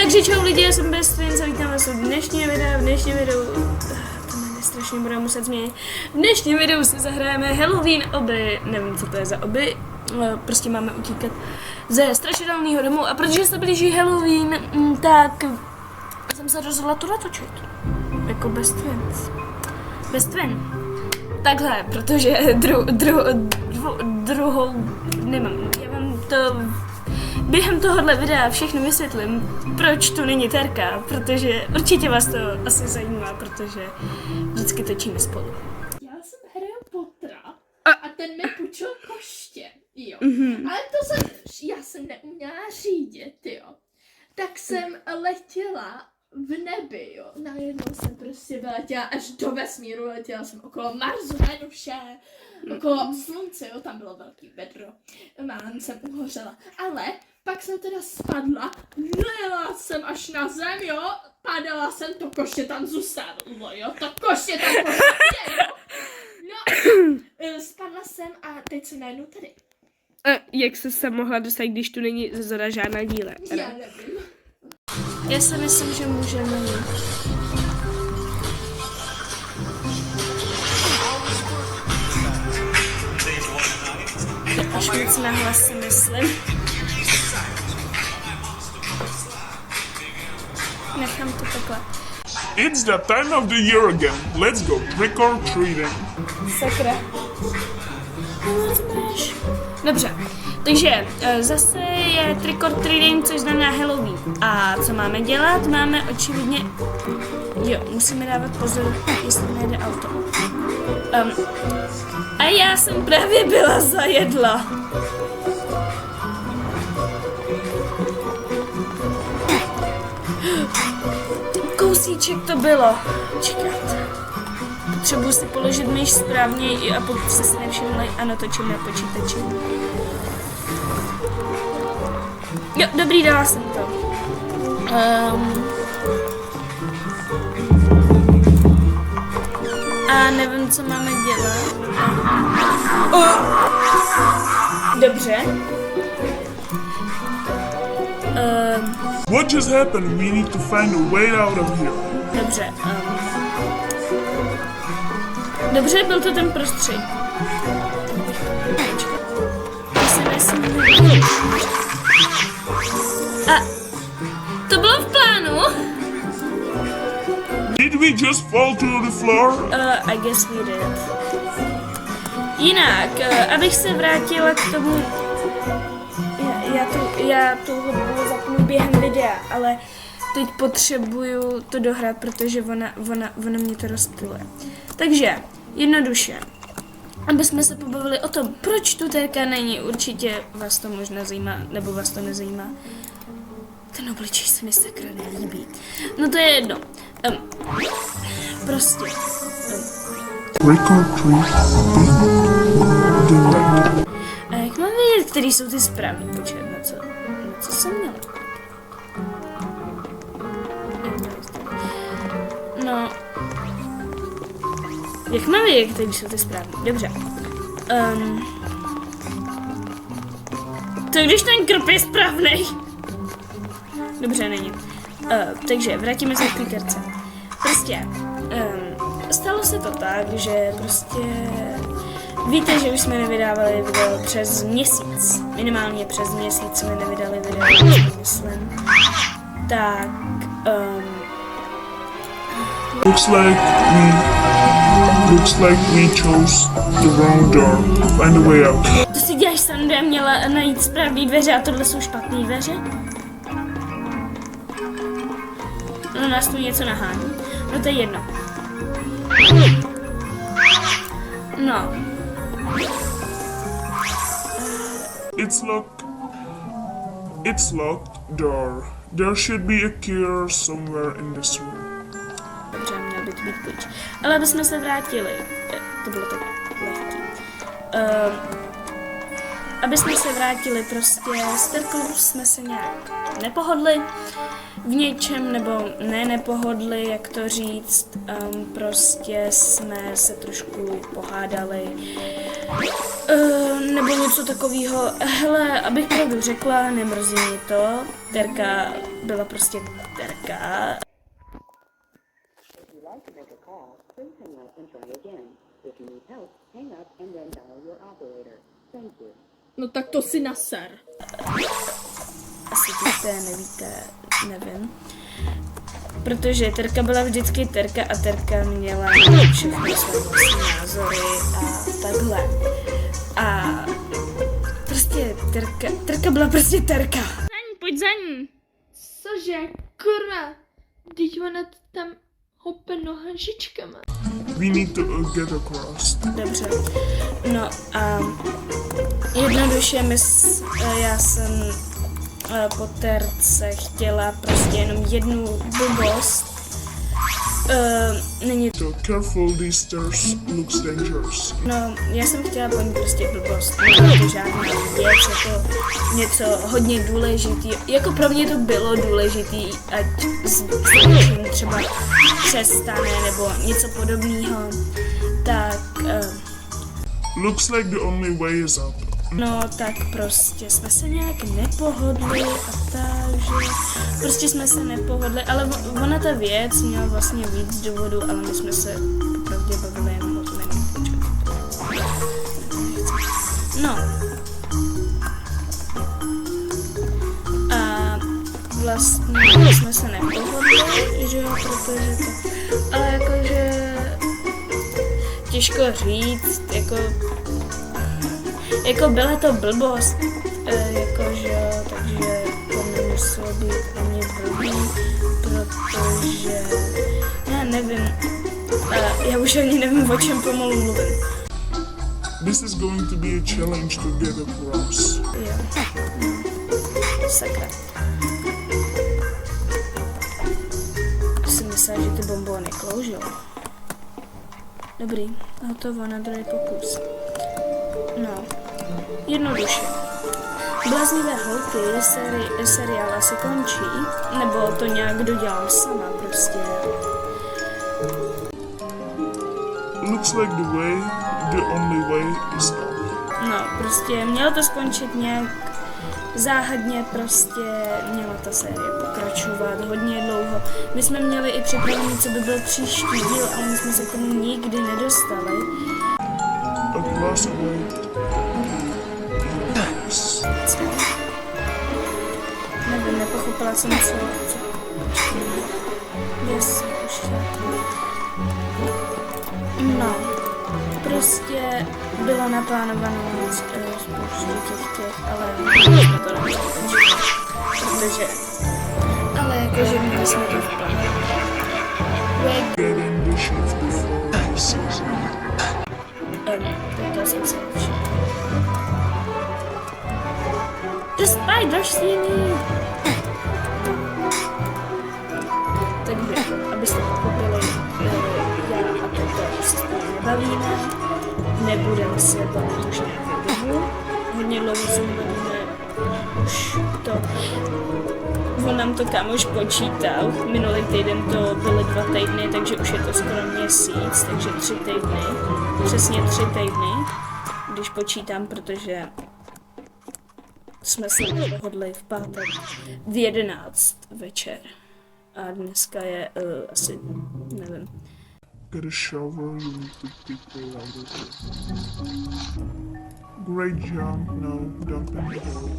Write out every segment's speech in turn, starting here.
Takže čau lidi, já jsem Bestwins a vítám vás v dnešním videu, to mě strašně bude muset změnit. V dnešním videu si zahrajeme Halloween oby, nevím co to je za oby, prostě máme utíkat ze strašidelného domu a protože se blíží Halloween, tak jsem se rozhodla to natočit, jako Bestwin. Takhle, protože druhou nemám, já vám to během tohohle videa všechno vysvětlím, proč tu není Terka, protože určitě vás to asi zajímá, protože vždycky točíme spolu. Já jsem Harry Pottera a ten mi půjčil koště, jo. Ale já jsem neuměla řídit, jo. Tak jsem letěla v nebi, jo. Najednou jsem prostě vyletěla až do vesmíru, letěla jsem okolo Marsu, Venuše, okolo Slunce, jo, tam bylo velký vedro. Málem jsem uhořela, ale pak jsem teda spadla, nejela jsem až na zem, jo, padala jsem, to koště tam zůstávalo, jo, to koště tam pořádně, jo. No, spadla jsem a teď jsem najednou tady. Jak jsi se mohla dostat, když tu není zezora žádná díle? Já nevím. Já si myslím, že můžeme jít. Až moc nahlas si myslím. Nechám to takhle. It's that time of the year again. Let's go trick or treating. Sakra. Dobře, takže zase je trick or treating, což znamená Halloween. A co máme dělat? Máme očividně... Jo, musíme dávat pozor, jestli nejde auto. A já jsem právě byla zajedla. Kousíček to bylo. Čekat. Potřebuji si položit myš správně a pokud jste si nevšimli, ano, točím na počítači. Jo, dobrý, dala jsem to. A nevím, co máme dělat. Dobře. What just happened? We need to find a way out of here. Dobře. Dobře, byl to ten prostřed. A to bylo v plánu? Did we just fall to the floor? I guess we did. Jinak, abych se vrátila k tomu, já to zapnu během videa, ale teď potřebuju to dohrát, protože ona mě to rozptiluje. Takže, jednoduše, aby jsme se pobavili o tom, proč tu Terka není, určitě vás to možná zajímá, nebo vás to nezajímá. Ten obličej se mi sakra nelíbí. No to je jedno. Prostě. Trick or treat. A jak mám vědět, který jsou ty správný? Počkat, na co jsem měla? No. Jak mám vědět, který jsou ty správný? Dobře. To když ten krp je správnej. Dobře, není. Takže vrátíme se k té terce. Prostě, stalo se to tak, že prostě víte, že už jsme nevydávali video přes měsíc. Minimálně přes měsíc jsme nevydali video, myslím. Tak, Looks like we chose the wrong door. Find a way out. to si děláš srandu, já měla najít správný dveře a tohle jsou špatný dveře? No nás tu něco nahání. No to je jedno. No. It's locked door. There should be a key somewhere in this room. Dobře, měl by to být klíč. Ale abychom se vrátili. To bylo tak lehký. aby jsme se vrátili prostě, s Terkou jsme se nějak nepohodli v něčem, nebo ne nepohodli, jak to říct, prostě jsme se trošku pohádali, nebo něco takového. Hele, abych pravdu řekla, nemrzí mě to, Terka byla prostě Terka. If you like to make a call, please hang up and try again. If you need help, hang up and then dial your operator. Thank you. No tak to si naser. Asi víte, nevíte, nevím. Protože Terka byla vždycky Terka a Terka měla všechny své vlastní názory a takhle. A prostě Terka byla prostě Terka. Pojď za ní. Cože, kurva. Teď ona tam hope nohažičkama. We need to get across. Dobře. No a jednoduše já jsem po Terce chtěla prostě jenom jednu blbost. Není So careful, these stairs looks dangerous. No, já jsem chtěla po ní prostě blbost, nebyla to žádná věc, jako něco hodně důležitý, jako pro mě to bylo důležitý, ať s něčím třeba přestane nebo něco podobného, tak, Looks like the only way is up. no tak prostě jsme se nějak nepohodli a takže, prostě jsme se nepohodli, ale ona ta věc měla vlastně víc důvodů, ale my jsme se opravdu bavili jenom o tom jenom počkat. No. A vlastně jsme se nepohodli, že jo, protože to, ale jakože těžko říct, jako byla to blbost, jakože, takže to nemuselo být ani blbý, protože, já nevím, já už ani nevím, o čem pomalu mluvím. This is going to be a challenge to get across. Jo, sakra. Jsem myslela, že ty bombony kloužou. Dobrý, hotovo na druhý pokus. No, jednoduše. Bláznivé holky seriál asi končí, nebo to nějak dodělám sama prostě. Looks like the only way is up. No, prostě mělo to skončit nějak záhadně, prostě měla ta série pokračovat hodně dlouho. My jsme měli i připravený, co by byl příští díl, ale my jsme se k tomu nikdy nedostali. Across away. Co? Nevím, nepochopila jsem co. Yes, už no, prostě bylo naplánované spoustu těch, ale jsme to nemohli, protože, ale jakože měli jsme to v plánu. Get in the shift before the season. To jsem se nevšiml. The spider singing! Takže, abyste pochopili, já a toto se spolu nebavíme, nebudeme se bavit už nějakou dobu, hodně dlouho se nebavíme, už to, on nám to kámoš počítal, minulý týden to byly 2 týdny, takže už je to skoro měsíc, takže 3 týdny, přesně 3 týdny, když počítám, protože jsme se dohodli v pátek v 11 večer. A dneska je asi, nevím. Get a shower, you need to pick the lighter. Great jump, now dump in the hole.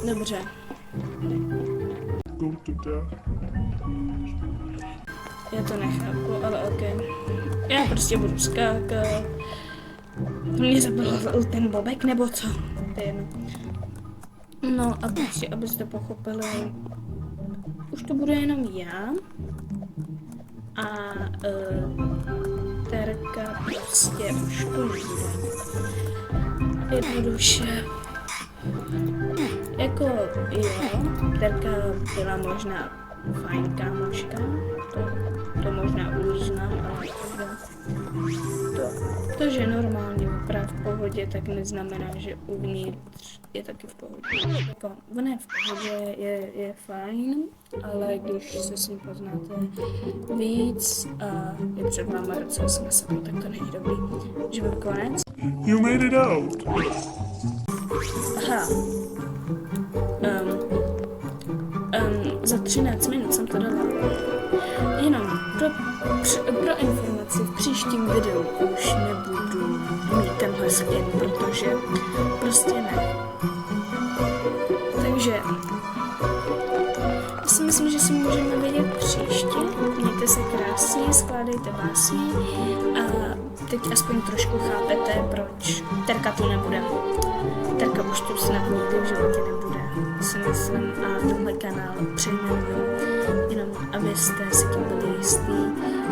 Dobře. Go to death. Já to nechápu, ale ok. Já prostě budu skákat. Mě zabil ten bobek, nebo co? To je jedno. No a prostě, abyste pochopili, už to bude jenom já. A Terka prostě už to nebude. Jednoduše. Jako jo, Terka byla možná fajn kámoška, to možná uznám, ale to že normálně vypadá v pohodě, tak neznamená, že uvnitř je taky v pohodě. Jako, on je v pohodě, je fajn, ale když se s ním poznáte víc a je před váma docela smysl, tak to není dobrý. Život konec. You made it out. Aha. Za 13 minut jsem to dala. Jenom pro informaci, v příštím videu už nebudu mít tenhle skin, protože prostě ne. Takže si myslím, že si můžeme vidět příště. Mějte se krásně, skládejte básně a teď aspoň trošku chápete, proč Terka tu nebude. Terka už tu snad nikdy v životě nebude, si myslím, a tenhle kanál přejmenuju, jenom abyste si tím byli jistý,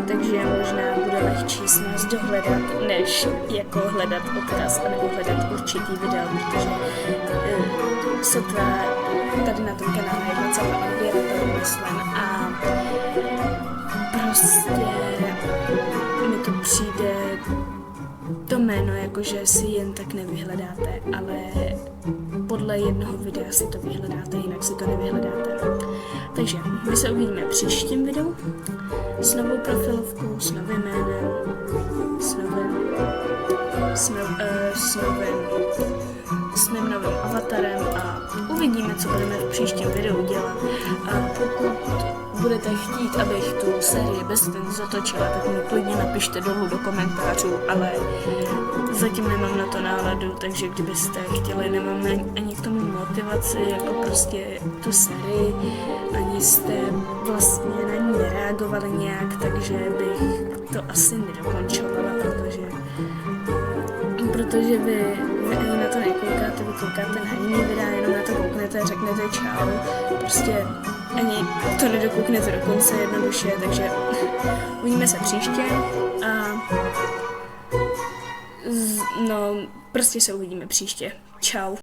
takže možná bude lehčí s nás dohledat, než jako hledat odkaz, anebo hledat určitý video, protože sotva tady na tom kanále je docela odběratel, myslím, a prostě mi to přijde to jméno, jakože si jen tak nevyhledáte, ale podle jednoho videa si to vyhledáte, jinak si to nevyhledáte. Takže my se uvidíme v příštím videu s novou profilovkou, s novým jménem, s mým novým avatarem a uvidíme, co budeme v příštím videu dělat. A pokud budete chtít, abych tu sérii bez ten zatočila, tak mi klidně napište dolů do komentářů, ale zatím nemám na to náladu, takže kdybyste chtěli, nemám ani k tomu motivaci, jako prostě tu sérii, ani jste vlastně na ní nereagovali nějak, takže bych to asi nedokončovala, protože vy ani na to nekoukáte, vy koukáte na jiný videa, jenom na to kouknete, řeknete čau, prostě ani to nedokouknete do konce jednoduše, takže uvidíme se příště a no, prostě se uvidíme příště. Čau.